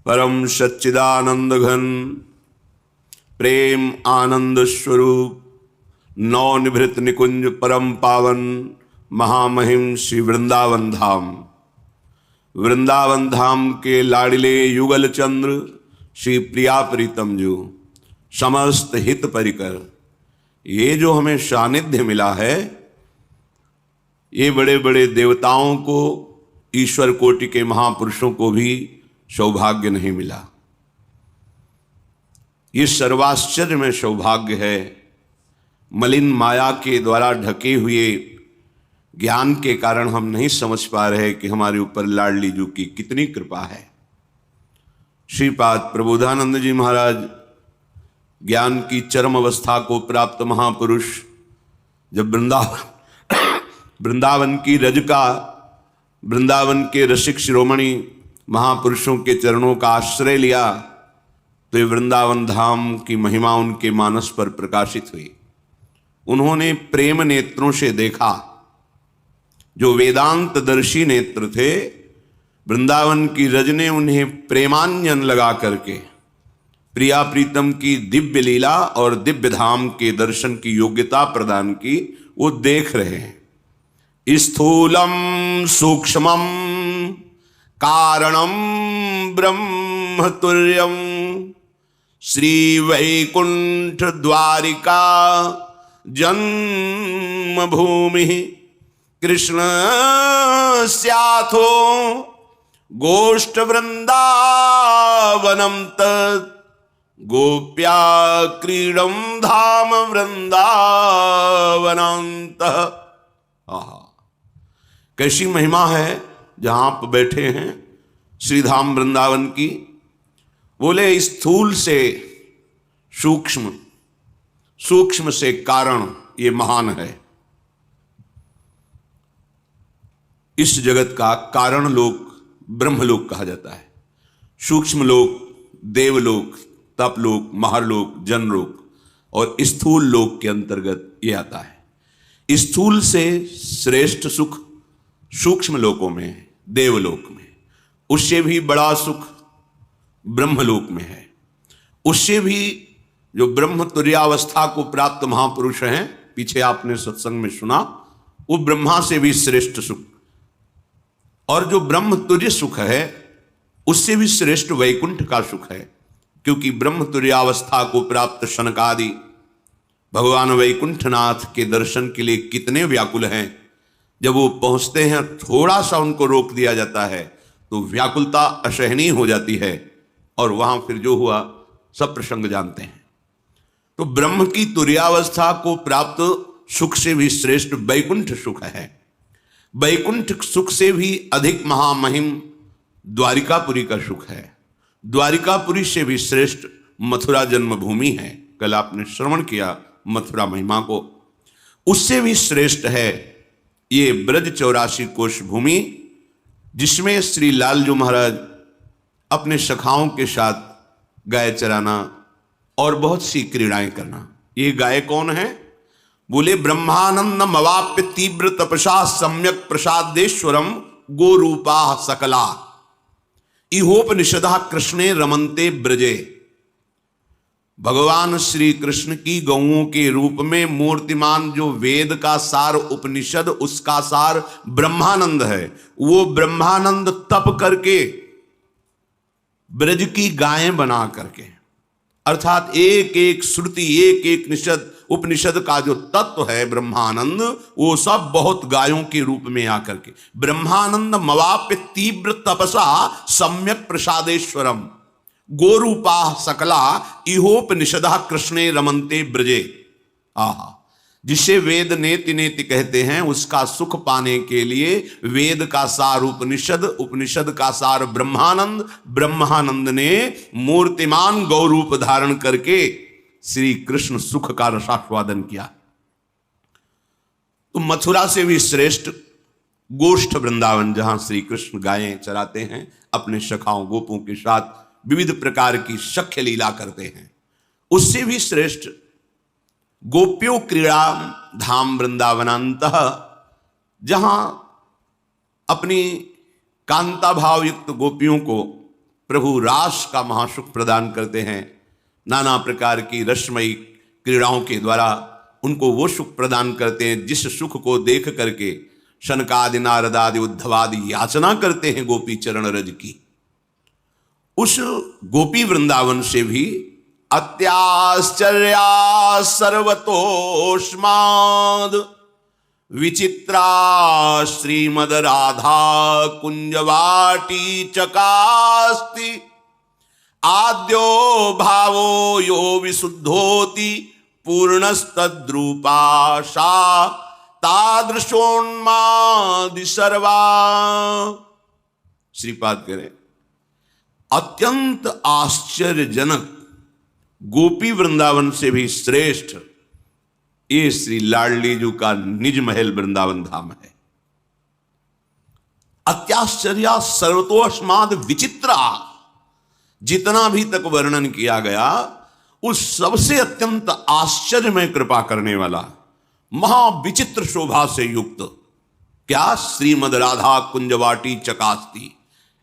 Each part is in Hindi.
परम सच्चिदानंद घन प्रेम आनंद स्वरूप नवनिभृत निकुंज परम पावन महामहिम श्री वृंदावन धाम, वृंदावन धाम के लाडिले युगल चंद्र श्री प्रिया प्रीतम जो समस्त हित परिकर, ये जो हमें सानिध्य मिला है, ये बड़े बड़े देवताओं को, ईश्वर कोटि के महापुरुषों को भी सौभाग्य नहीं मिला। ये सर्वाश्चर्य में सौभाग्य है। मलिन माया के द्वारा ढके हुए ज्ञान के कारण हम नहीं समझ पा रहे कि हमारे ऊपर लाडली जू की कितनी कृपा है। श्रीपाद प्रबोधानंद जी महाराज ज्ञान की चरम अवस्था को प्राप्त महापुरुष, जब वृंदावन की रज का, वृंदावन के रसिक शिरोमणि महापुरुषों के चरणों का आश्रय लिया, तो ये वृंदावन धाम की महिमा उनके मानस पर प्रकाशित हुई। उन्होंने प्रेम नेत्रों से देखा, जो वेदांत दर्शी नेत्र थे। वृंदावन की रज ने उन्हें प्रेमांजन लगा करके प्रिया प्रीतम की दिव्य लीला और दिव्य धाम के दर्शन की योग्यता प्रदान की। वो देख रहे हैं। स्थूलम सूक्ष्मम कारणम ब्रह्म तुल्यम श्री वैकुंठ द्वारिका जन्म भूमि कृष्ण स्याथो गोष्ठ वृंदावनम तत् गोप्या क्रीडम धाम वृंदावनांत। कैसी महिमा है जहां आप बैठे हैं श्रीधाम वृंदावन की। बोले स्थूल से सूक्ष्म, सूक्ष्म से कारण, ये महान है। इस जगत का कारण लोक ब्रह्मलोक कहा जाता है। सूक्ष्म लोक देवलोक, तपलोक, महरलोक, जनलोक, और स्थूल लोक के अंतर्गत ये आता है। स्थूल से श्रेष्ठ सुख सूक्ष्म लोकों में है, देवलोक में। उससे भी बड़ा सुख ब्रह्मलोक में है। उससे भी जो ब्रह्म तुर्यावस्था को प्राप्त महापुरुष हैं, पीछे आपने सत्संग में सुना, वो ब्रह्मा से भी श्रेष्ठ सुख। और जो ब्रह्म तुर्य सुख है, उससे भी श्रेष्ठ वैकुंठ का सुख है। क्योंकि ब्रह्म तुर्यावस्था को प्राप्त शनकादि भगवान वैकुंठनाथ के दर्शन के लिए कितने व्याकुल हैं। जब वो पहुंचते हैं, थोड़ा सा उनको रोक दिया जाता है तो व्याकुलता असहनीय हो जाती है, और वहां फिर जो हुआ सब प्रसंग जानते हैं। तो ब्रह्म की तुर्यावस्था को प्राप्त सुख से भी श्रेष्ठ वैकुंठ सुख है। वैकुंठ सुख से भी अधिक महामहिम द्वारिकापुरी का सुख है। द्वारिकापुरी से भी श्रेष्ठ मथुरा जन्मभूमि है। कल आपने श्रवण किया मथुरा महिमा को। उससे भी श्रेष्ठ है ये ब्रज 84 कोश भूमि, जिसमें श्री लालजू महाराज अपने सखाओं के साथ गाय चराना और बहुत सी क्रीड़ाएं करना। ये गाय कौन है? बोले ब्रह्मानंद मवाप्य तीव्र तपसा सम्यक प्रसादेश्वरम गोरूपा सकला इहोपनिषदा कृष्णे रमन्ते ब्रजे। भगवान श्री कृष्ण की गौओं के रूप में मूर्तिमान जो वेद का सार उपनिषद, उसका सार ब्रह्मानंद है। वो ब्रह्मानंद तप करके ब्रज की गायें बना करके, अर्थात एक एक श्रुति, एक एक निषद उपनिषद का जो तत्व है ब्रह्मानंद, वो सब बहुत गायों के रूप में आकर के ब्रह्मानंद मवाप्य तीव्र तपसा सम्यक प्रसादेश्वरम गोरूपा सकला इहोपनिषदा कृष्णे रमन्ते ब्रजे। आहा, जिसे वेद नेति नेति कहते हैं, उसका सुख पाने के लिए वेद का सार उपनिषद, उपनिषद का सार ब्रह्मानंद, ब्रह्मानंद ने मूर्तिमान गौरूप धारण करके श्री कृष्ण सुख का रसास्वादन किया। तो मथुरा से भी श्रेष्ठ गोष्ठ वृंदावन, जहां श्री कृष्ण गायें चराते हैं, अपने सखाओं गोपों के साथ विविध प्रकार की सख्य लीला करते हैं। उससे भी श्रेष्ठ गोप्यो क्रीड़ा धाम वृंदावनांतः, जहां अपनी कांता भाव युक्त गोपियों को प्रभु रास का महासुख प्रदान करते हैं। नाना प्रकार की रसमयी क्रीड़ाओं के द्वारा उनको वो सुख प्रदान करते हैं जिस सुख को देख करके शनकादि नारदादि उद्धवादि याचना करते हैं गोपी चरण रज की। उस गोपी वृंदावन से भी अत्याश्चर्या सर्वतोष्माद विचित्रा श्रीमद राधा कुंजवाटी चकास्ति आद्यो भावो यो विशुद्धोति पूर्णस्तद्रूपाशा तादृशोन्मादि सर्वा। श्रीपाद करें अत्यंत आश्चर्यजनक गोपी वृंदावन से भी श्रेष्ठ ये श्री लाडली जी का निज महल वृंदावन धाम है। अत्याश्चर्या सर्वतोस्माद विचित्रा, जितना भी तक वर्णन किया गया उस सबसे अत्यंत आश्चर्यमय कृपा करने वाला महाविचित्र शोभा से युक्त क्या श्रीमद राधा कुंजवाटी चकास्ती,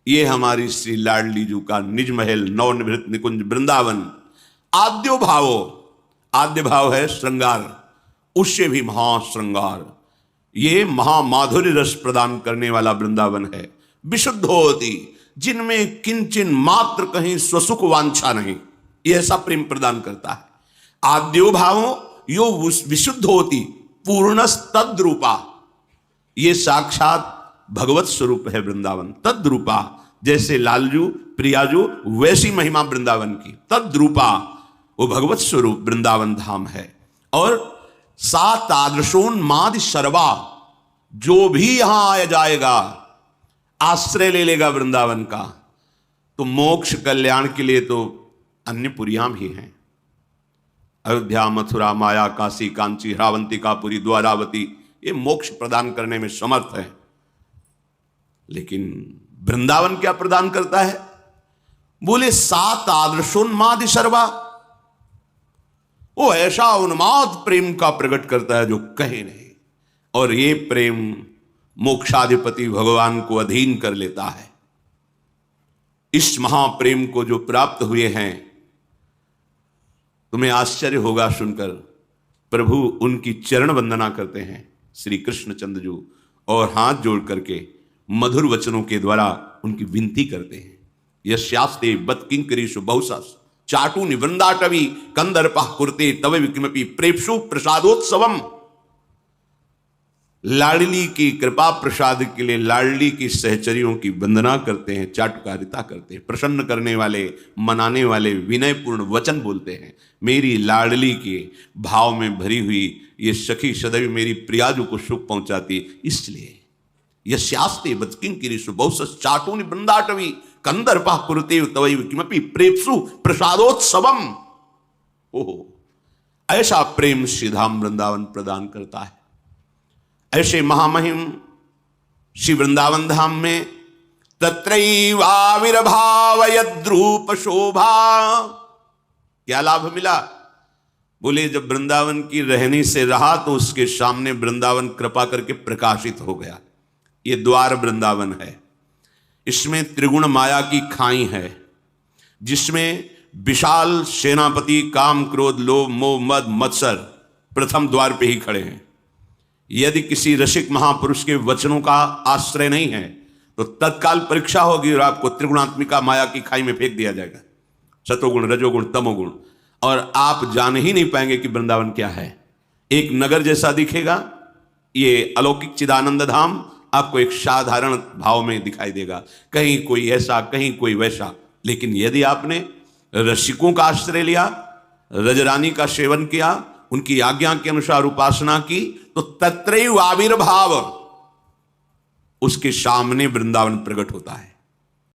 ये हमारी श्री लाडली जी का निज महल नवनिवृत्त निकुंज वृंदावन। आद्यो भावो, आद्य भाव है श्रृंगार, उससे भी महाश्रृंगार, ये महामाधुर्य रस प्रदान करने वाला वृंदावन है। विशुद्ध होती, जिनमें किंचन मात्र कहीं स्वसुख वांछा नहीं, ये ऐसा प्रेम प्रदान करता है। आद्यो भावो यो विशुद्ध होती पूर्णस्तद्रूपा, ये साक्षात भगवत स्वरूप है वृंदावन। तद्रूपा, जैसे लालजू प्रियाजू वैसी महिमा वृंदावन की। तद्रूपा, वो भगवत स्वरूप वृंदावन धाम है। और सा तादृशोन्मादि सर्वा, जो भी यहां आया जाएगा आश्रय ले लेगा वृंदावन का, तो मोक्ष कल्याण के लिए तो अन्य पुरियां भी हैं। अयोध्या, मथुरा, माया, काशी, कांची, रावंतिकापुरी, द्वारावती, ये मोक्ष प्रदान करने में समर्थ है। लेकिन वृंदावन क्या प्रदान करता है? बोले सा तादृशोन्मादि सर्वा, वो ऐसा उन्माद प्रेम का प्रकट करता है जो कहे नहीं। और ये प्रेम मोक्षाधिपति भगवान को अधीन कर लेता है। इस महाप्रेम को जो प्राप्त हुए हैं, तुम्हें आश्चर्य होगा सुनकर, प्रभु उनकी चरण वंदना करते हैं श्री कृष्णचंद्र जी, और हाथ जोड़ करके मधुर वचनों के द्वारा उनकी विनती करते हैं। यस्यास्ते बत्किंकरीषु बहुसस चाटू निवृंदाटवी कंदर्पः कुरुते तव किमपि प्रेप्सु प्रसादोत्सवम। लाडली की कृपा प्रसाद के लिए लाडली की सहचरियों की वंदना करते हैं, चाटुकारिता करते हैं, प्रसन्न करने वाले, मनाने वाले, विनयपूर्ण वचन बोलते हैं। मेरी लाडली के भाव में भरी हुई ये सखी सदैव मेरी प्रियाजू को सुख पहुंचाती, इसलिए यस्यास्ते बत्किंकरीषु बहुसस चाटू निवृंदाटवी कंदर्पः कुरुते तव किमपि प्रेप्सु प्रसादोत्सवम। ओहो, ऐसा प्रेम श्रीधाम वृंदावन प्रदान करता है। ऐसे महामहिम श्री वृंदावन धाम में तत्रैवाविर्भावयद्रूप शोभा, क्या लाभ मिला? बोले जब वृंदावन की रहनी से रहा तो उसके सामने वृंदावन कृपा करके प्रकाशित हो गया। ये द्वार वृंदावन है, इसमें त्रिगुण माया की खाई है, जिसमें विशाल सेनापति काम क्रोध लोभ मोह मद मत्सर प्रथम द्वार पे ही खड़े हैं। यदि किसी रसिक महापुरुष के वचनों का आश्रय नहीं है तो तत्काल परीक्षा होगी और आपको त्रिगुणात्मिका माया की खाई में फेंक दिया जाएगा, सतोगुण रजोगुण तमोगुण, और आप जान ही नहीं पाएंगे कि वृंदावन क्या है। एक नगर जैसा दिखेगा ये अलौकिक चिदानंद धाम, आपको एक साधारण भाव में दिखाई देगा, कहीं कोई ऐसा कहीं कोई वैसा। लेकिन यदि आपने रसिकों का आश्रय लिया, रजरानी का सेवन किया, उनकी आज्ञा के अनुसार उपासना की, तो तत्रैव आविर्भाव, उसके सामने वृंदावन प्रकट होता है।